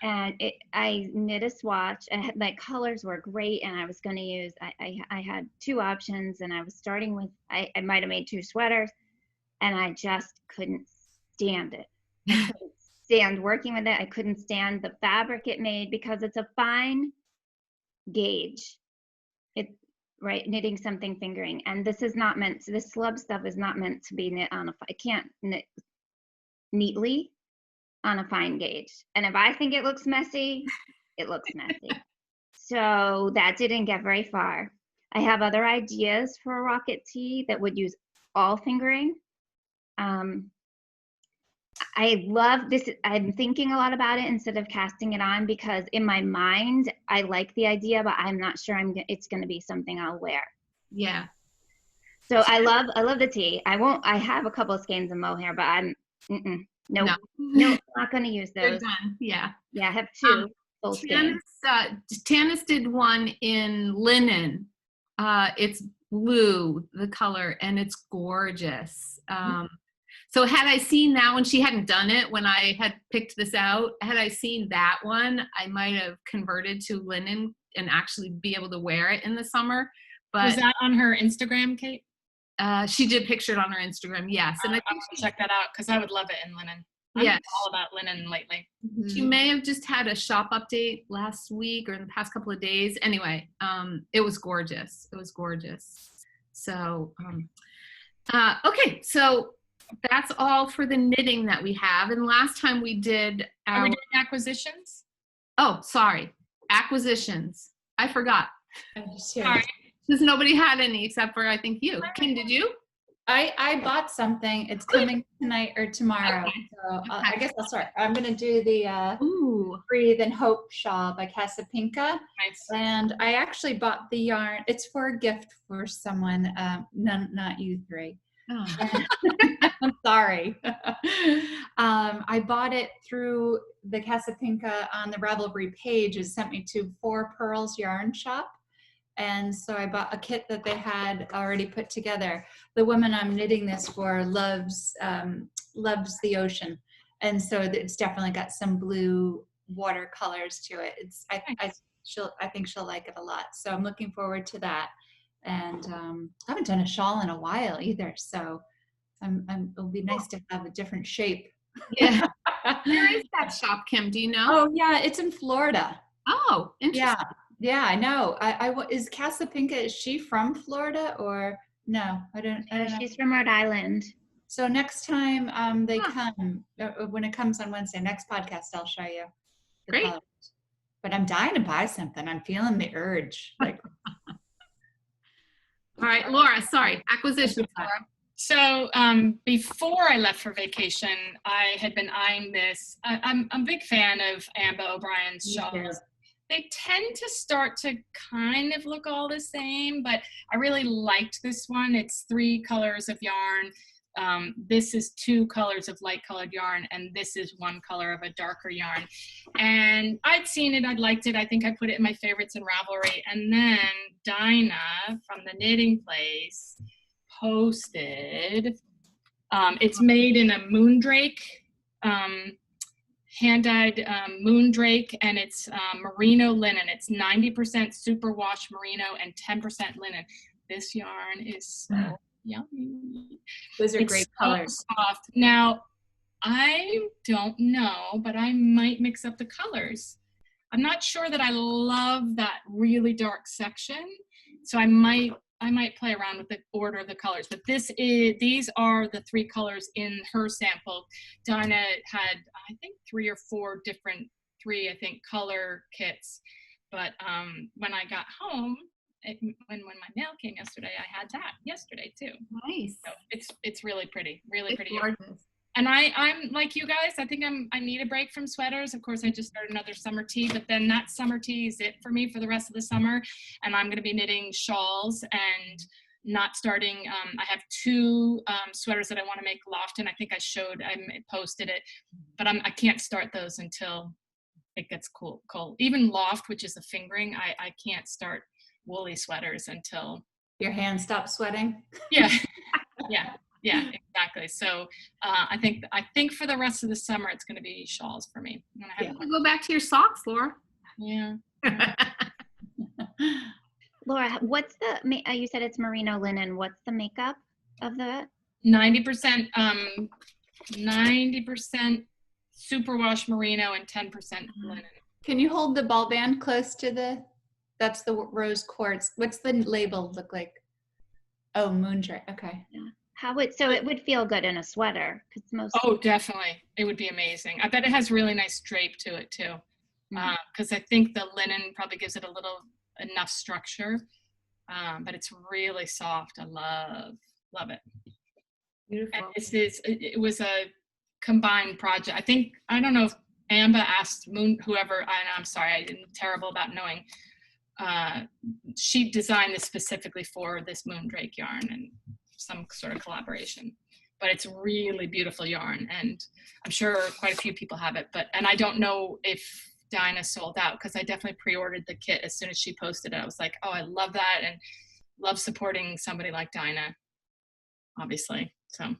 C: And I knit a swatch, and my colors were great, and I was going to use, I had 2 options, and I was starting with, I might have made 2 sweaters, and I just couldn't stand it. I couldn't stand working with it. I couldn't stand the fabric it made because it's a fine gauge. Right, knitting something fingering, and this is not meant to, this slub stuff is not meant to be knit on I can't knit neatly on a fine gauge. And if I think it looks messy, it looks messy. So that didn't get very far. I have other ideas for a rocket tee that would use all fingering. I love this. I'm thinking a lot about it instead of casting it on, because in my mind, I like the idea, but I'm not sure it's going to be something I'll wear.
A: Yeah.
C: So I love the tee. I have a couple of skeins of mohair, but I'm, nope, not going to use
A: They're
C: those.
A: done. Yeah.
C: Yeah, I have 2 full skeins.
A: Tanis did one in linen. It's blue, the color, and it's gorgeous. So had I seen that one, she hadn't done it when I had picked this out. Had I seen that one, I might have converted to linen and actually be able to wear it in the summer. But
D: Was that on her Instagram, Kate?
A: She did picture it on her Instagram, yes. And I
D: I
A: think
D: will check that out because I would love it in linen. I'm
A: Yes.
D: all about linen lately.
A: she may have just had a shop update last week or in the past couple of days. Anyway, it was gorgeous. It was gorgeous. So, okay, so that's all for the knitting that we have. And last time we did
D: Are we doing acquisitions?
A: oh, sorry, acquisitions. I forgot.
D: Sorry.
A: Because nobody had any except for, I think, you. Kim, did you?
B: I bought something. It's coming tonight or tomorrow.
A: Okay.
B: So I guess I'll start. I'm going to do the
A: Ooh.
B: Breathe and Hope shawl by Casapinka.
D: Nice.
B: And I actually bought the yarn. It's for a gift for someone, not you 3.
A: Oh.
B: I'm sorry. I bought it through the Casapinka on the Ravelry page. It sent me to 4 Pearls Yarn Shop. And so I bought a kit that they had already put together. The woman I'm knitting this for loves the ocean. And so it's definitely got some blue watercolors to it. I think she'll like it a lot. So I'm looking forward to that. And I haven't done a shawl in a while either. So it'll be nice to have a different shape.
A: Yeah. Where is that shop, Kim? Do you know?
B: Oh yeah, it's in Florida.
A: Oh, interesting.
B: Yeah, I know. Is Casapinka, is she from Florida or no? I don't know.
C: She's from Rhode Island.
B: So next time they come, when it comes on Wednesday, next podcast, I'll show you the
A: Great.
B: colors. But I'm dying to buy something. I'm feeling the urge. Like,
A: All right, Laura, sorry. Acquisitions, Laura.
D: So before I left for vacation, I had been eyeing this. I'm a big fan of Ambah O'Brien's shawls. They tend to start to kind of look all the same, but I really liked this one. It's 3 colors of yarn. This is 2 colors of light colored yarn, and this is 1 color of a darker yarn. And I'd seen it, I'd liked it. I think I put it in my favorites in Ravelry. And then Dinah from the Knitting Place posted, it's made in a Moondrake, hand-dyed Moondrake, and it's merino linen. It's 90% superwash merino and 10% linen. This yarn is so yummy.
B: those are great colors.
D: So soft. Now, I don't know, but I might mix up the colors. I'm not sure that I love that really dark section, so I might play around with the order of the colors. But these are the 3 colors in her sample. Dinah had, I think, 3 or 4 different, color kits. But when I got home, when my mail came yesterday, I had that yesterday too.
A: Nice.
D: So it's really pretty, really pretty.
A: Gorgeous.
D: And I'm like you guys, I think I need a break from sweaters. Of course, I just started another summer tee, but then that summer tee is it for me for the rest of the summer. And I'm going to be knitting shawls and not starting. I have 2 sweaters that I want to make loft, and I think I posted it, but I can't start those until it gets cold. Even loft, which is a fingering, I can't start woolly sweaters until
B: Your hands stop sweating.
D: yeah, yeah, exactly. So I think for the rest of the summer, it's going to be shawls for me.
A: Go back to your socks, Laura.
D: Yeah.
C: Laura, what's the, you said it's merino linen. What's the makeup of the?
D: 90% superwash merino and 10% linen.
B: Can you hold the ball band close to that's the rose quartz. What's the label look like? Oh, Moondrake. Okay.
C: Yeah. So it would feel good in a sweater because
D: Oh, definitely. It would be amazing. I bet it has really nice drape to it too. Because I think the linen probably gives it enough structure. But it's really soft. I love it.
A: Beautiful.
D: And it was a combined project. I don't know if Ambah asked I'm sorry, I'm terrible about knowing. She designed this specifically for this Moondrake yarn and some sort of collaboration. But it's really beautiful yarn, and I'm sure quite a few people have it. And I don't know if Dinah sold out, because I definitely pre-ordered the kit as soon as she posted it. I was like, oh, I love that, and love supporting somebody like Dinah, obviously. So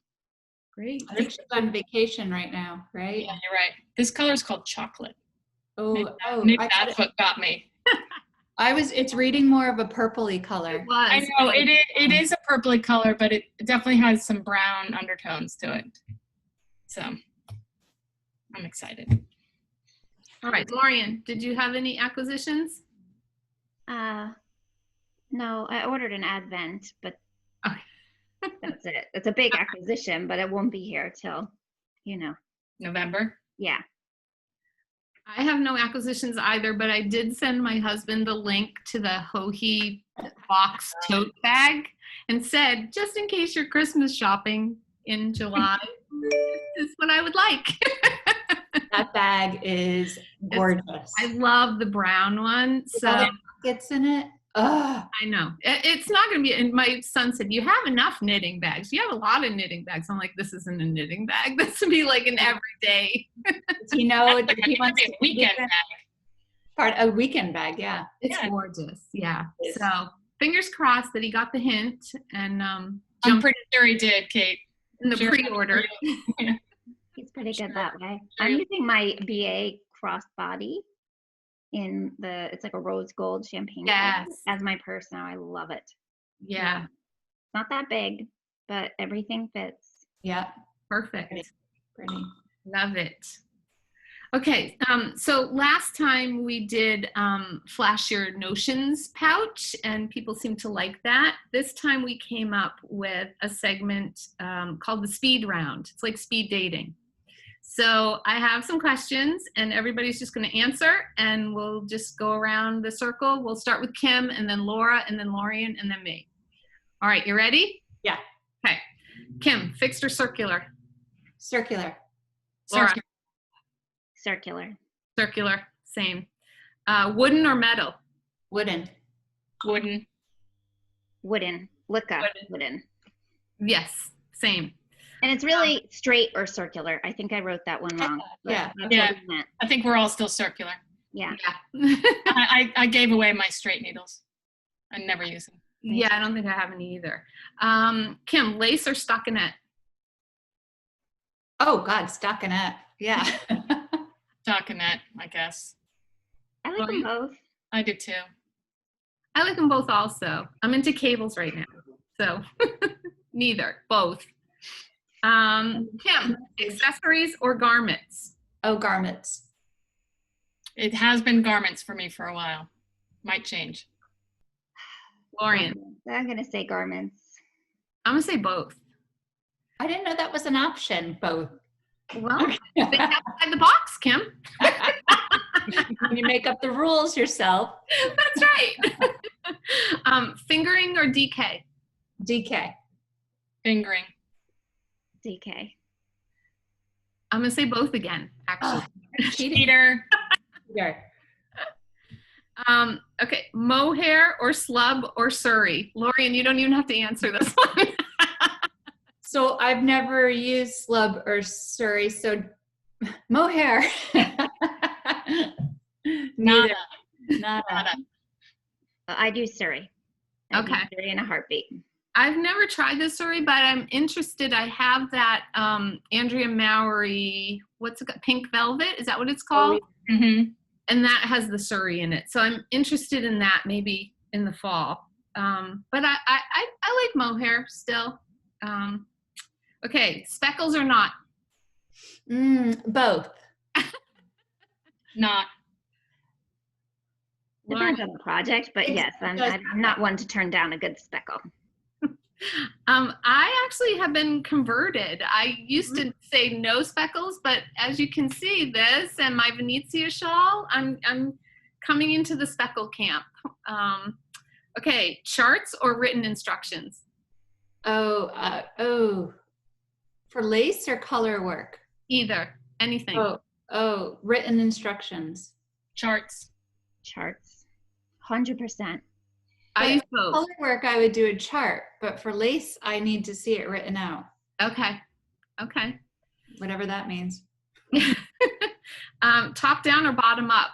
A: Great.
B: I think she's on vacation right now, right?
D: yeah, you're right. This color is called chocolate.
B: Maybe
D: That's what got me.
B: It's reading more of a purpley color.
A: It was.
D: I know it is a purpley color, but it definitely has some brown undertones to it. So I'm excited.
A: All right, Lorien, did you have any acquisitions?
C: No, I ordered an Advent, but
A: Okay.
C: that's it. It's a big acquisition, but it won't be here till,
D: November.
C: yeah.
A: I have no acquisitions either, but I did send my husband the link to the Hohi box tote bag and said, just in case you're Christmas shopping in July, this is what I would like.
B: That bag is gorgeous.
A: I love the brown one.
B: With all
A: So
B: the pockets in it. Ugh.
A: I know. It's not going to be, and my son said, you have enough knitting bags. You have a lot of knitting bags. I'm like, this isn't a knitting bag. This would be like an everyday.
B: He wants
D: Maybe a weekend bag.
B: A weekend bag, yeah.
A: It's
D: Yeah.
A: gorgeous. Yeah.
B: It is.
A: So fingers crossed that he got the hint and
D: I'm
A: jumped
D: pretty sure he did, Kate.
A: in the
D: Sure.
A: pre-order.
C: He's pretty
D: Sure.
C: good that way.
D: Sure.
C: I'm using my BA crossbody it's like a rose gold champagne color
A: Yes.
C: as my purse now. I love it.
A: Yeah.
C: It's not that big, but everything fits.
B: Yeah.
A: Perfect.
B: Pretty.
A: Love it. Okay, so last time we did Flash Your Notions pouch, and people seemed to like that. This time we came up with a segment called the Speed Round. It's like speed dating. So I have some questions, and everybody's just going to answer, and we'll just go around the circle. We'll start with Kim, and then Laura, and then Lorien, and then me. All right, you ready?
B: Yeah.
A: Okay. Kim, fixed or circular?
B: Circular.
A: Laura.
C: Circular.
A: Circular, same. Wooden or metal?
B: Wooden.
D: Wooden.
C: Wooden. Look up. Wooden.
A: Yes, same.
C: And it's really straight or circular. I think I wrote that one wrong. but
B: Yeah.
C: That's
D: Yeah.
C: what we meant.
D: I think we're all still circular.
C: Yeah.
A: Yeah.
D: I gave away my straight needles. I never use them.
A: Yeah, I don't think I have any either. Kim, lace or stockinette?
B: Oh God, stockinette. Yeah.
D: Stockinette, I guess.
C: I like them both.
D: I do too.
A: I like them both also. I'm into cables right now. So neither, both. Kim, accessories or garments?
B: Oh, garments.
D: It has been garments for me for a while. Might change.
A: Lorien,
C: I'm going to say garments.
A: I'm gonna say both.
B: I didn't know that was an option. Both.
A: Well, think outside the box, Kim.
B: You make up the rules yourself.
A: That's right. Fingering or DK?
B: DK.
D: Fingering.
C: DK.
A: I'm gonna say both again, actually.
D: Cheater.
B: Yeah.
A: Okay, mohair or slub or Surrey? Lorien, you don't even have to answer this one.
B: So I've never used slub or Surrey, so mohair. Neither.
D: Nada.
B: Nada.
C: I do Surrey. I do
A: Okay.
C: Surrey in a heartbeat.
A: I've never tried this story, but I'm interested. I have that Andrea Mowry, what's it called? Pink Velvet? Is that what it's called?
D: Mm-hmm.
A: And that has the Surrey in it. So I'm interested in that maybe in the fall. But I like mohair still. Okay, speckles or not?
B: Both.
D: Not.
C: Depends on the project, but yes, I'm not one to turn down a good speckle.
A: I actually have been converted. I used to say no speckles, but as you can see, this and my Venezia shawl, I'm coming into the speckle camp. Okay, charts or written instructions?
B: For lace or color work?
A: Either, anything.
B: Written instructions.
D: Charts.
C: Charts. 100%.
A: I use both.
B: Color work, I would do a chart, but for lace, I need to see it written out.
A: Okay.
B: Whatever that means.
A: Top down or bottom up?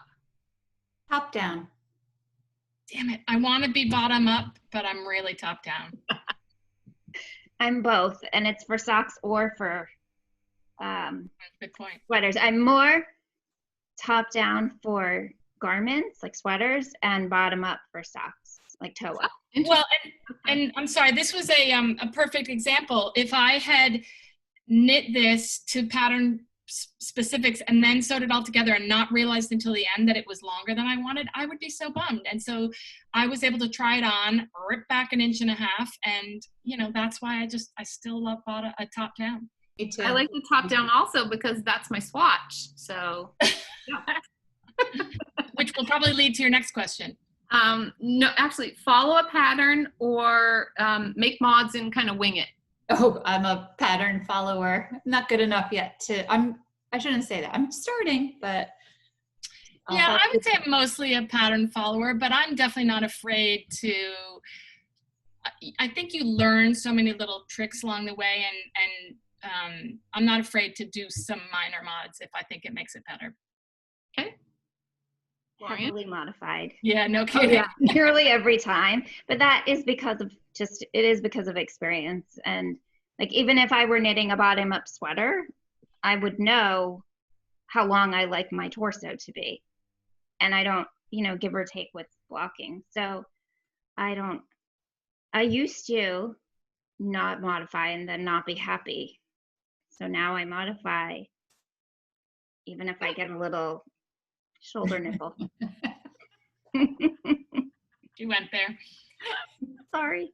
B: Top down.
D: Damn it. I want to be bottom up, but I'm really top down.
C: I'm both, and it's for socks or for
D: Good point.
C: sweaters. I'm more top down for garments like sweaters and bottom up for socks like toe up.
D: Well, and I'm sorry, this was a perfect example. If I had knit this to pattern specifics and then sewed it all together and not realized until the end that it was longer than I wanted, I would be so bummed. And so I was able to try it on, rip back 1.5 inches, and that's why I still love a top down.
B: Me too.
A: I like the top down also because that's my swatch. So, yeah.
D: Which will probably lead to your next question.
A: No, actually, follow a pattern or make mods and kind of wing it.
B: Oh, I'm a pattern follower. I'm not good enough yet I shouldn't say that. I'm starting, but.
D: Yeah, I would say I'm mostly a pattern follower, but I'm definitely not afraid to. I think you learn so many little tricks along the way, and I'm not afraid to do some minor mods if I think it makes it better.
A: Okay. LORIEN?
C: Heavily modified.
D: Yeah, no kidding.
C: Nearly every time. But that is because of experience. And like, even if I were knitting a bottom up sweater, I would know how long I like my torso to be. And I don't, give or take with blocking. So I used to not modify and then not be happy. So now I modify, even if I get a little shoulder nipple.
D: You went there.
C: Sorry.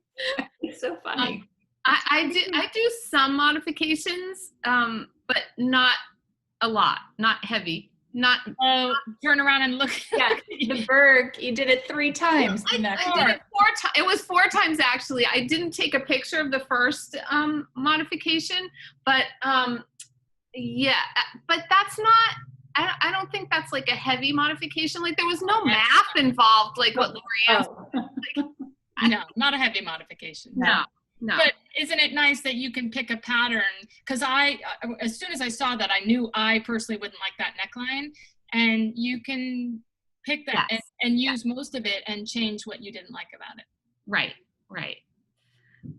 B: It's so funny.
A: I do some modifications, but not a lot, not heavy, not.
D: Oh, turn around and look.
B: Yeah, the Berg, you did it 3 times.
A: I did it 4 times. It was 4 times actually. I didn't take a picture of the first modification, but yeah, but that's not. I don't think that's like a heavy modification. Like there was no math involved, like what LORIEN.
D: No, not a heavy modification.
A: No.
D: But isn't it nice that you can pick a pattern? Because as soon as I saw that, I knew I personally wouldn't like that neckline, and you can pick that and use most of it and change what you didn't like about it.
A: Right.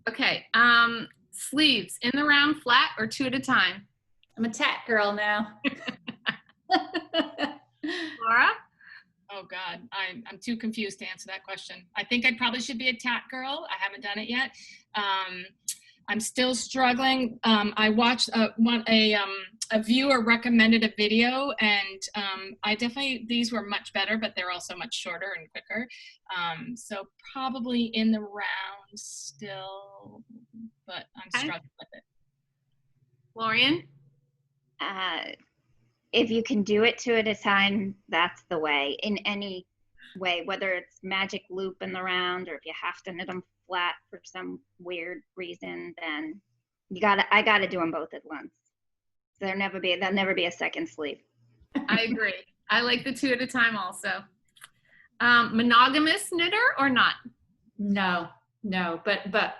A: Okay. Sleeves in the round, flat, or 2 at a time?
B: I'm a tat girl now.
A: Laura?
D: Oh God, I'm too confused to answer that question. I think I probably should be a tat girl. I haven't done it yet. I'm still struggling. I watched a viewer recommended a video, and these were much better, but they're also much shorter and quicker. So probably in the round still, but I'm struggling with it.
A: LORIEN?
C: If you can do it 2 at a time, that's the way. In any way, whether it's magic loop in the round or if you have to knit them flat for some weird reason, then I gotta do them both at once. So there'll never be a second sleeve.
A: I agree. I like the 2 at a time also. Monogamous knitter or not?
B: No, but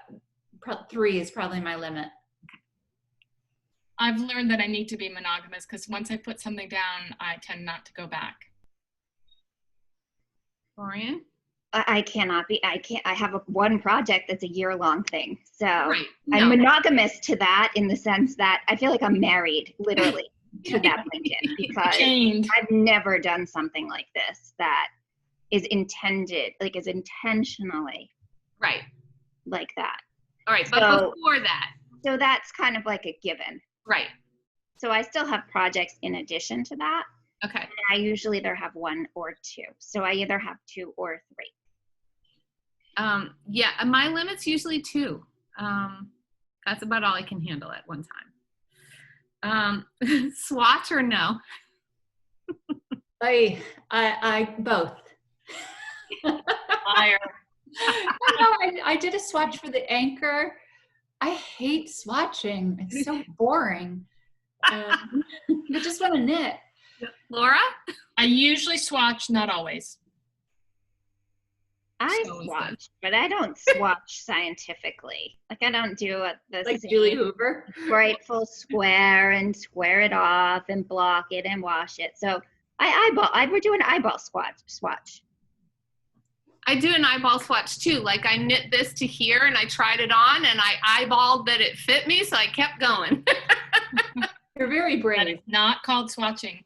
B: 3 is probably my limit.
D: I've learned that I need to be monogamous because once I put something down, I tend not to go back.
A: Lorien?
C: I cannot be. I can't. I have one project that's a year-long thing. So
A: Right.
C: I'm
A: No.
C: monogamous to that in the sense that I feel like I'm married, literally, to that LinkedIn because
D: Chained.
C: I've never done something like this that is intended, like is intentionally
A: Right.
C: like that.
A: All right. But
C: So-
A: before that,
C: So that's kind of like a given.
A: right.
C: So I still have projects in addition to that.
A: Okay.
C: And I usually either have one or two. So I either have 2 or 3.
A: Yeah, my limit's usually 2. That's about all I can handle at one time. Swatch or no?
B: I both.
D: Liar.
B: I did a swatch for the anchor. I hate swatching. It's so boring. I just want to knit.
A: Laura?
C: Oh,
D: I usually swatch, not always.
C: I
A: So is
C: swatch, but I don't swatch scientifically. Like I don't do the
B: Like
C: same
B: Julie Hoover.
C: grateful square and square it off and block it and wash it. So we're doing an eyeball swatch.
A: I do an eyeball swatch too. Like I knit this to here and I tried it on and I eyeballed that it fit me, so I kept going.
B: You're very
D: That
B: brave.
D: is not called swatching.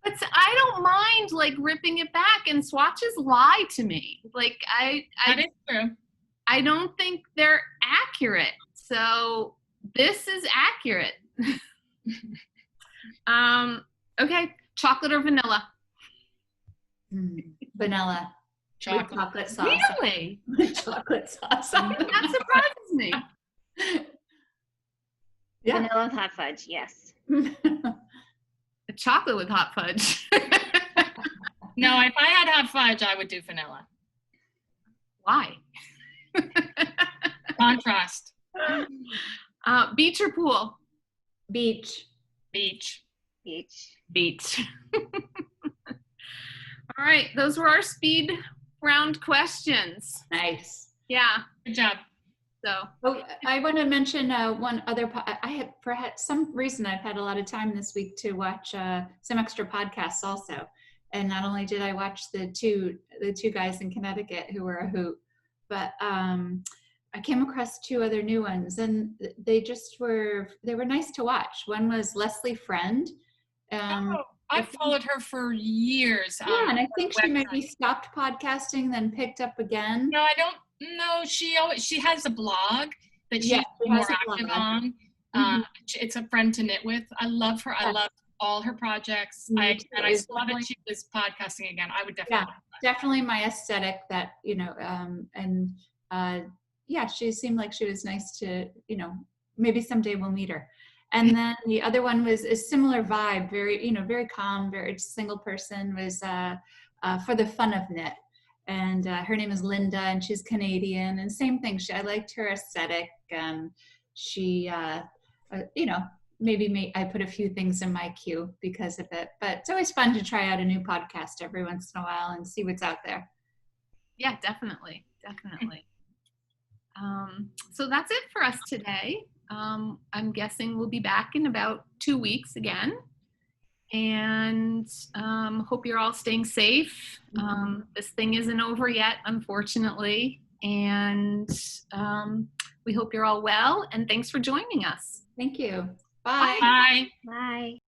A: But I don't mind like ripping it back, and swatches lie to me. Like
D: That is true.
A: I don't think they're accurate. So this is accurate. Okay, chocolate or vanilla?
B: Vanilla. With
D: Chocolate.
B: chocolate sauce.
A: Really?
B: With chocolate sauce.
A: That surprises me.
B: Yeah.
C: Vanilla with hot fudge, yes.
A: A chocolate with hot fudge.
D: No, if I had hot fudge, I would do vanilla.
A: Why?
D: Contrast.
A: Beach or pool?
B: Beach.
D: Beach.
C: Each.
A: Beach. All right, those were our speed round questions.
B: Nice.
A: Yeah,
D: Good job.
A: so
B: Oh, I want to mention one other. I had, for some reason, I've had a lot of time this week to watch some extra podcasts also. And not only did I watch the two guys in Connecticut who were a hoot, but I came across 2 other new ones, and they were nice to watch. One was Leslie Friend.
D: I've followed her for years.
B: Yeah, and I think she
D: website.
B: maybe stopped podcasting, then picked up again.
D: No, I don't know. She has a blog that she's
B: Yeah, she has
D: more
B: a
D: active
B: blog.
D: on. It's a friend to knit with. I love her. I
B: Yes.
D: love all her projects.
B: Me
D: I
B: too.
D: saw
B: It's
D: that
B: definitely-
D: she was podcasting again. I would definitely.
B: Definitely my aesthetic that, yeah, she seemed like she was nice to, maybe someday we'll meet her. And then the other one was a similar vibe, very, very calm, very single person, was For the Fun of Knit. And her name is Linda, and she's Canadian, and same thing. I liked her aesthetic. She, maybe I put a few things in my queue because of it, but it's always fun to try out a new podcast every once in a while and see what's out there.
A: yeah, definitely. So that's it for us today. I'm guessing we'll be back in about 2 weeks again. And hope you're all staying safe. This thing isn't over yet, unfortunately. And we hope you're all well. And thanks for joining us.
B: Thank you. Bye.
D: Bye.
C: Bye.